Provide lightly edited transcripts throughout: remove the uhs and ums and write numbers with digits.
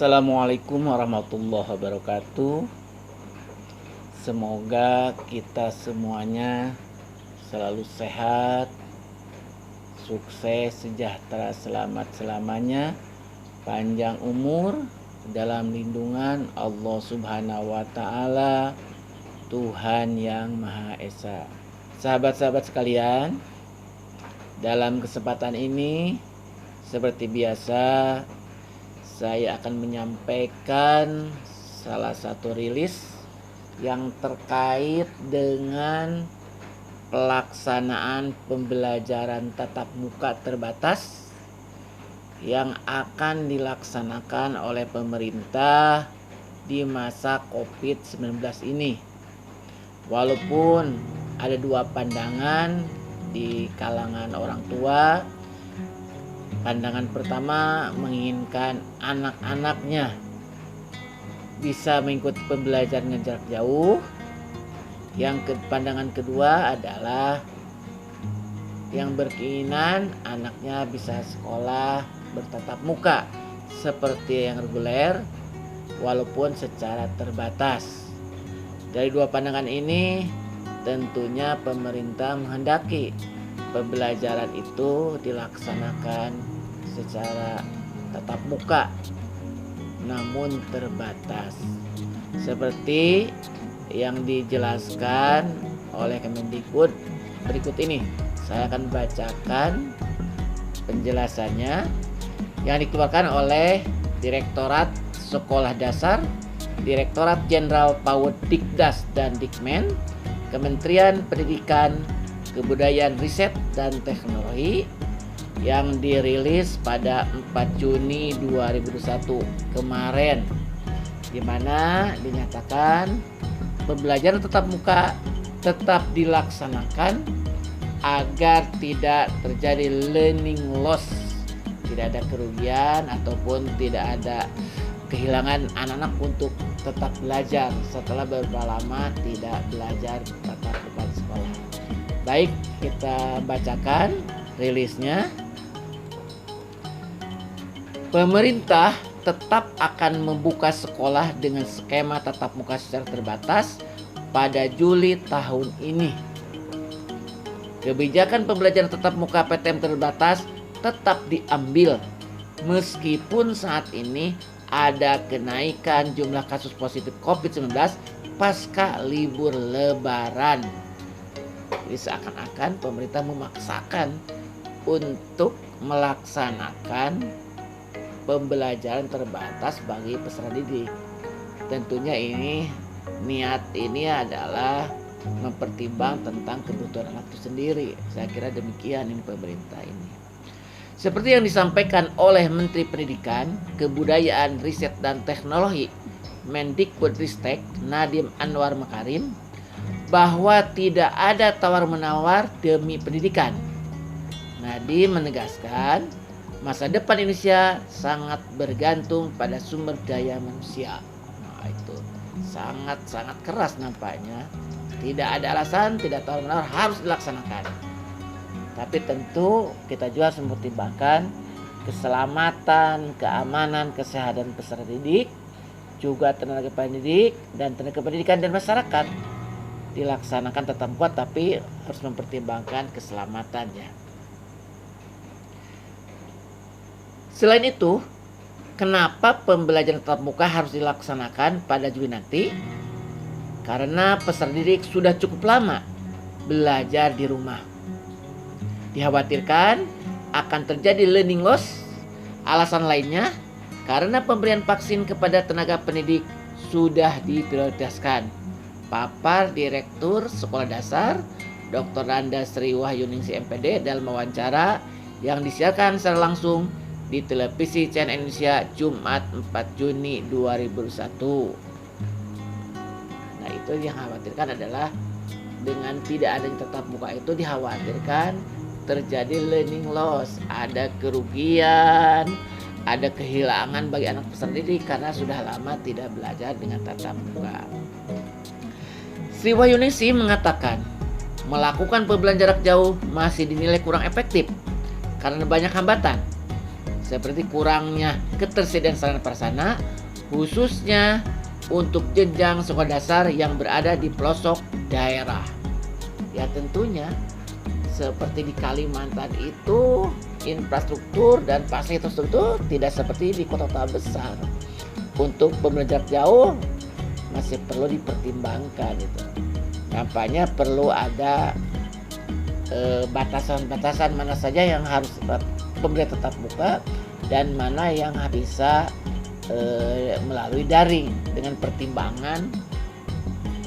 Assalamualaikum warahmatullahi wabarakatuh. Semoga kita semuanya selalu sehat, sukses, sejahtera, selamat-selamanya, panjang umur dalam lindungan Allah Subhanahu wa Ta'ala, Tuhan yang Maha Esa. Sahabat-sahabat sekalian, dalam kesempatan ini seperti biasa saya akan menyampaikan salah satu rilis yang terkait dengan pelaksanaan pembelajaran tatap muka terbatas yang akan dilaksanakan oleh pemerintah di masa COVID-19 ini. Walaupun ada dua pandangan di kalangan orang tua. Pandangan pertama menginginkan anak-anaknya bisa mengikuti pembelajaran jarak jauh. Pandangan kedua adalah yang berkeinginan anaknya bisa sekolah bertatap muka seperti yang reguler walaupun secara terbatas. Dari dua pandangan ini tentunya pemerintah menghendaki pembelajaran itu dilaksanakan secara tatap muka namun terbatas seperti yang dijelaskan oleh Kemendikbud berikut ini. Saya akan bacakan penjelasannya yang dikeluarkan oleh Direktorat Sekolah Dasar, Direktorat Jenderal PAUD Dikdas dan Dikmen, Kementerian Pendidikan, Kebudayaan, Riset dan Teknologi yang dirilis pada 4 Juni 2021 kemarin, di mana dinyatakan pembelajaran tatap muka tetap dilaksanakan agar tidak terjadi learning loss, tidak ada kerugian ataupun tidak ada kehilangan anak-anak untuk tetap belajar setelah beberapa lama tidak belajar tatap muka di sekolah. Baik, kita bacakan rilisnya. Pemerintah tetap akan membuka sekolah dengan skema tatap muka secara terbatas pada Juli tahun ini. Kebijakan pembelajaran tatap muka PTM terbatas tetap diambil meskipun saat ini ada kenaikan jumlah kasus positif COVID-19 pasca libur Lebaran. Jadi seakan-akan pemerintah memaksakan untuk melaksanakan pembelajaran terbatas bagi peserta didik. Tentunya niat ini adalah mempertimbang tentang kebutuhan anak itu sendiri. Saya kira demikian ini pemerintah ini. Seperti yang disampaikan oleh Menteri Pendidikan, Kebudayaan, Riset dan Teknologi Mendikbudristek Nadiem Anwar Makarim, bahwa tidak ada tawar-menawar demi pendidikan. Nadiem menegaskan masa depan Indonesia sangat bergantung pada sumber daya manusia. Nah, itu sangat-sangat keras nampaknya. Tidak ada alasan, tidak tawar-menawar, harus dilaksanakan. Tapi tentu kita juga harus mempertimbangkan keselamatan, keamanan, kesehatan peserta didik, juga tenaga pendidik dan tenaga pendidikan dan masyarakat. Dilaksanakan tetap kuat tapi harus mempertimbangkan keselamatannya. Selain itu, kenapa pembelajaran tatap muka harus dilaksanakan pada Juli nanti? Karena peserta didik sudah cukup lama belajar di rumah. Dikhawatirkan akan terjadi learning loss. Alasan lainnya, karena pemberian vaksin kepada tenaga pendidik sudah diprioritaskan. Papar Direktur Sekolah Dasar Dr. Randa Sri Wahyuningsi MPD dalam wawancara yang disiarkan secara langsung di televisi Channel Indonesia Jumat 4 Juni 2021. Nah, itu yang dikhawatirkan adalah dengan tidak adanya tatap muka itu dikhawatirkan terjadi learning loss, ada kerugian, ada kehilangan bagi anak peserta didik karena sudah lama tidak belajar dengan tatap muka. Sri Wahyuningsi mengatakan melakukan pembelajaran jarak jauh masih dinilai kurang efektif karena banyak hambatan. seperti kurangnya ketersediaan sarana prasarana, khususnya untuk jenjang sekolah dasar yang berada di pelosok daerah. Ya tentunya seperti di Kalimantan itu infrastruktur dan fasilitas itu tidak seperti di kota-kota besar. Untuk pembelajaran jauh masih perlu dipertimbangkan itu. Nampaknya perlu ada batasan-batasan mana saja yang harus pembelajaran tatap muka dan mana yang bisa melalui daring dengan pertimbangan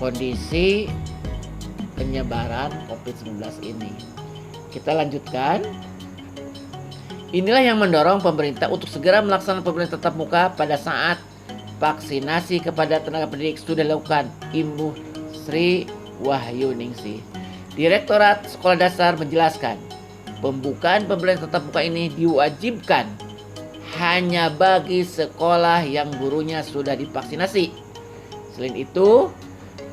kondisi penyebaran COVID-19 ini. Kita lanjutkan. Inilah yang mendorong pemerintah untuk segera melaksanakan pembelajaran tatap muka pada saat vaksinasi kepada tenaga pendidik sudah dilakukan. Ibu Sri Wahyuningsih, Direktorat Sekolah Dasar menjelaskan, pembukaan pembelajaran tatap muka ini diwajibkan hanya bagi sekolah yang gurunya sudah divaksinasi. Selain itu,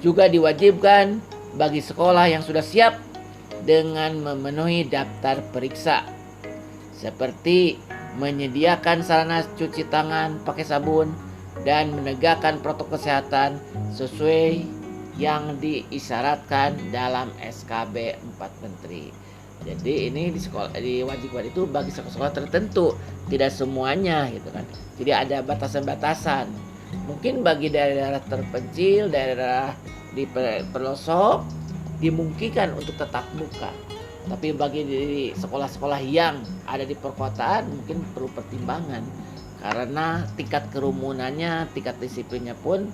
juga diwajibkan bagi sekolah yang sudah siap dengan memenuhi daftar periksa, seperti menyediakan sarana cuci tangan pakai sabun dan menegakkan protokol kesehatan sesuai yang diisyaratkan dalam SKB 4 Menteri. Jadi ini di sekolah diwajibkan itu bagi sekolah-sekolah tertentu, tidak semuanya gitu kan. Jadi ada batasan-batasan. Mungkin bagi daerah terpencil, daerah di pelosok dimungkinkan untuk tetap muka. Tapi bagi di sekolah-sekolah yang ada di perkotaan mungkin perlu pertimbangan karena tingkat kerumunannya, tingkat disiplinnya pun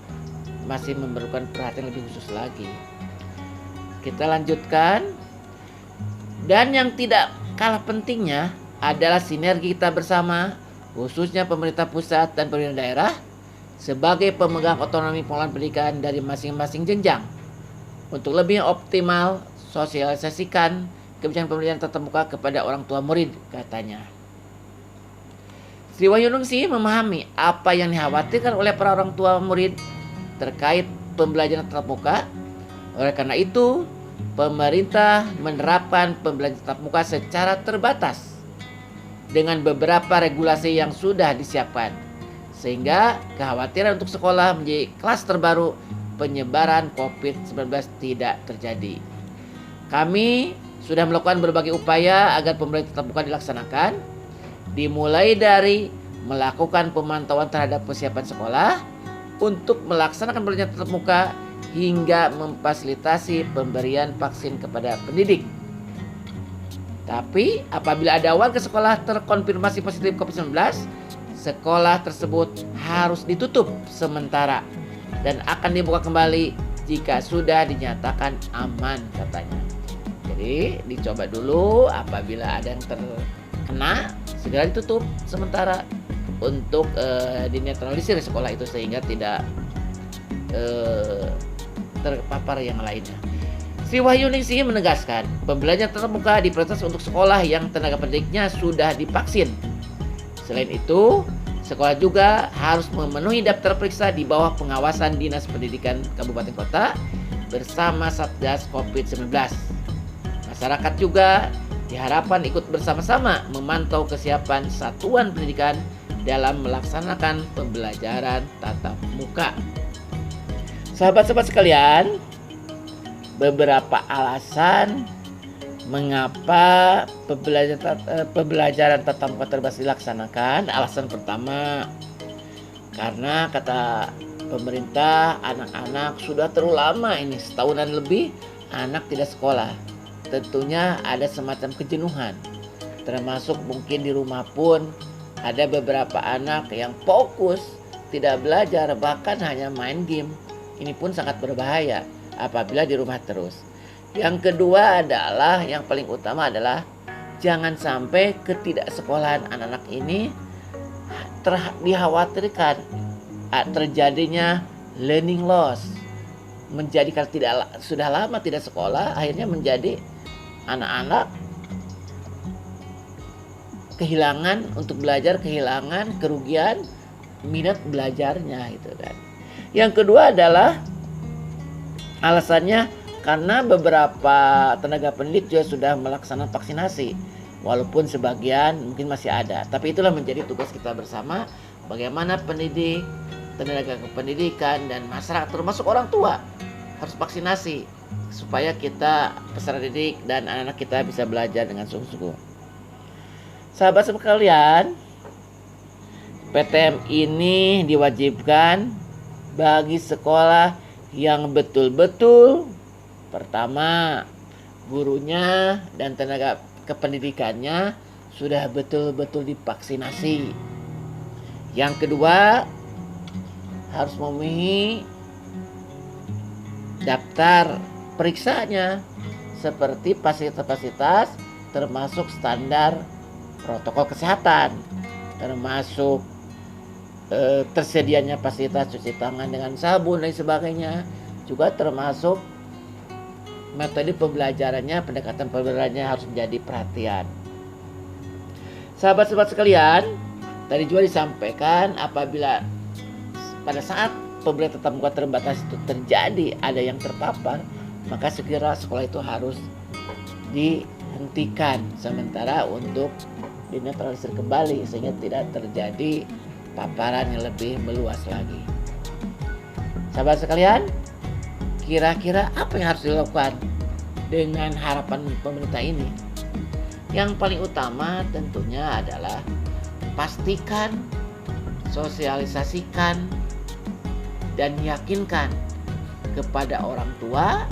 masih memerlukan perhatian lebih khusus lagi. Kita lanjutkan. Dan yang tidak kalah pentingnya adalah sinergi kita bersama, khususnya pemerintah pusat dan pemerintah daerah sebagai pemegang otonomi pengelolaan pendidikan dari masing-masing jenjang untuk lebih optimal sosialisasikan kebijakan pembelajaran tatap muka kepada orang tua murid, katanya. Sri Wahyuningsih memahami apa yang dikhawatirkan oleh para orang tua murid terkait pembelajaran tatap muka. Oleh karena itu, pemerintah menerapkan pembelajaran tatap muka secara terbatas dengan beberapa regulasi yang sudah disiapkan, sehingga kekhawatiran untuk sekolah menjadi klaster baru penyebaran COVID-19 tidak terjadi. Kami sudah melakukan berbagai upaya agar pembelajaran tatap muka dilaksanakan, dimulai dari melakukan pemantauan terhadap persiapan sekolah untuk melaksanakan pembelajaran tatap muka hingga memfasilitasi pemberian vaksin kepada pendidik. Tapi apabila ada warga sekolah terkonfirmasi positif COVID-19, sekolah tersebut harus ditutup sementara dan akan dibuka kembali jika sudah dinyatakan aman, katanya. Jadi dicoba dulu, apabila ada yang terkena segera ditutup sementara untuk dinetralisir sekolah itu sehingga tidak terpapar yang lainnya. Sri Wahyuningsih menegaskan pembelajaran tatap muka diprioritaskan untuk sekolah yang tenaga pendidiknya sudah divaksin. Selain itu, sekolah juga harus memenuhi daftar periksa di bawah pengawasan Dinas Pendidikan Kabupaten Kota bersama Satgas COVID-19. Masyarakat juga diharapkan ikut bersama-sama memantau kesiapan satuan pendidikan dalam melaksanakan pembelajaran tatap muka. Sahabat-sahabat sekalian, beberapa alasan mengapa pembelajaran tatap muka terbatas dilaksanakan. Alasan pertama, karena kata pemerintah anak-anak sudah terlalu lama ini, setahunan lebih anak tidak sekolah. Tentunya ada semacam kejenuhan, termasuk mungkin di rumah pun ada beberapa anak yang fokus tidak belajar, bahkan hanya main game. Ini pun sangat berbahaya apabila di rumah terus. Yang kedua adalah, yang paling utama adalah jangan sampai ketidaksekolahan anak-anak ini dikhawatirkan terjadinya learning loss. Menjadikan sudah lama tidak sekolah, akhirnya menjadi anak-anak kehilangan untuk belajar, kehilangan, kerugian minat belajarnya gitu kan. Yang kedua adalah alasannya karena beberapa tenaga pendidik juga sudah melaksanakan vaksinasi. walaupun sebagian mungkin masih ada. Tapi itulah menjadi tugas kita bersama, bagaimana pendidik, tenaga kependidikan, dan masyarakat termasuk orang tua harus vaksinasi supaya kita peserta didik dan anak-anak kita bisa belajar dengan sungguh-sungguh. Sahabat sekalian, PTM ini diwajibkan bagi sekolah yang betul-betul pertama gurunya dan tenaga kependidikannya sudah betul-betul divaksinasi. Yang kedua, harus memenuhi daftar periksanya seperti fasilitas-fasilitas termasuk standar protokol kesehatan, termasuk tersedianya fasilitas cuci tangan dengan sabun dan sebagainya, juga termasuk metode pembelajarannya, pendekatan pembelajarannya harus menjadi perhatian. Sahabat-sahabat sekalian, tadi juga disampaikan apabila pada saat pembelajaran tatap muka terbatas itu terjadi ada yang terpapar, maka segera sekolah itu harus dihentikan sementara untuk dinetralisir kembali sehingga tidak terjadi paparan yang lebih meluas lagi. Sahabat sekalian, kira-kira apa yang harus dilakukan dengan harapan pemerintah ini? Yang paling utama tentunya adalah pastikan, sosialisasikan, dan yakinkan kepada orang tua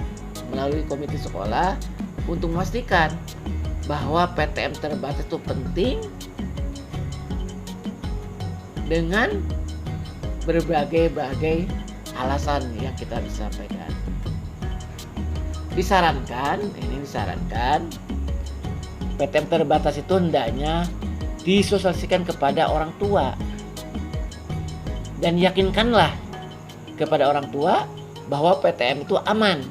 melalui komite sekolah untuk memastikan bahwa PTM terbatas itu penting dengan berbagai alasan yang kita bisa sampaikan. Disarankan PTM terbatas itu hendaknya disosialisasikan kepada orang tua dan yakinkanlah kepada orang tua bahwa PTM itu aman.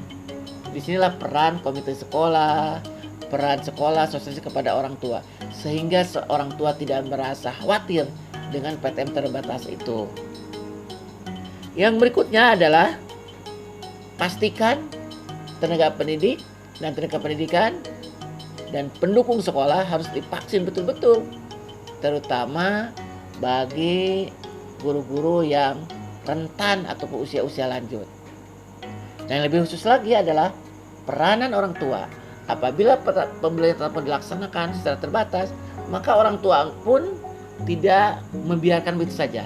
Disinilah peran komite sekolah, peran sekolah sosialisasi kepada orang tua sehingga seorang tua tidak merasa khawatir dengan PTM terbatas itu. Yang berikutnya adalah pastikan tenaga pendidik dan tenaga pendidikan dan pendukung sekolah harus divaksin betul-betul, terutama bagi guru-guru yang rentan ataupun usia-usia lanjut. Dan yang lebih khusus lagi adalah peranan orang tua. Apabila pembelajaran tatap dilaksanakan secara terbatas, maka orang tua pun tidak membiarkan begitu saja.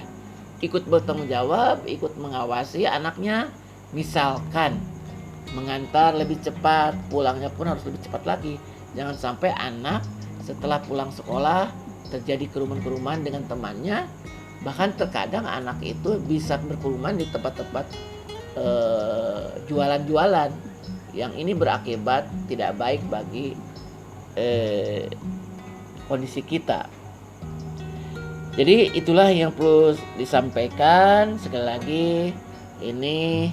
Ikut bertanggung jawab, ikut mengawasi anaknya, misalkan mengantar lebih cepat, pulangnya pun harus lebih cepat lagi. Jangan sampai anak setelah pulang sekolah terjadi kerumun-kerumun dengan temannya. Bahkan terkadang anak itu bisa berkerumun di tempat-tempat jualan-jualan. Yang ini berakibat tidak baik bagi kondisi kita. Jadi itulah yang perlu disampaikan. Sekali lagi, ini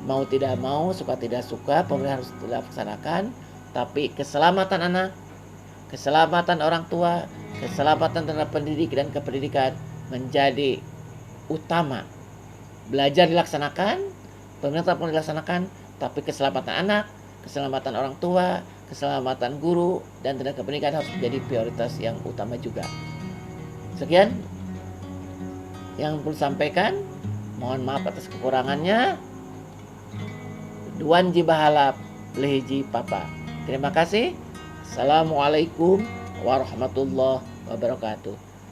mau tidak mau, suka tidak suka, pemerintah harus dilaksanakan. Tapi keselamatan anak, keselamatan orang tua, keselamatan tenaga pendidik dan kependidikan menjadi utama. Belajar dilaksanakan, pemerintah pun dilaksanakan, tapi keselamatan anak, keselamatan orang tua, keselamatan guru, dan tenaga pendidikan harus menjadi prioritas yang utama juga. Sekian yang perlu sampaikan. Mohon maaf atas kekurangannya. Duan jibahalap lehiji papa. Terima kasih. Assalamualaikum warahmatullahi wabarakatuh.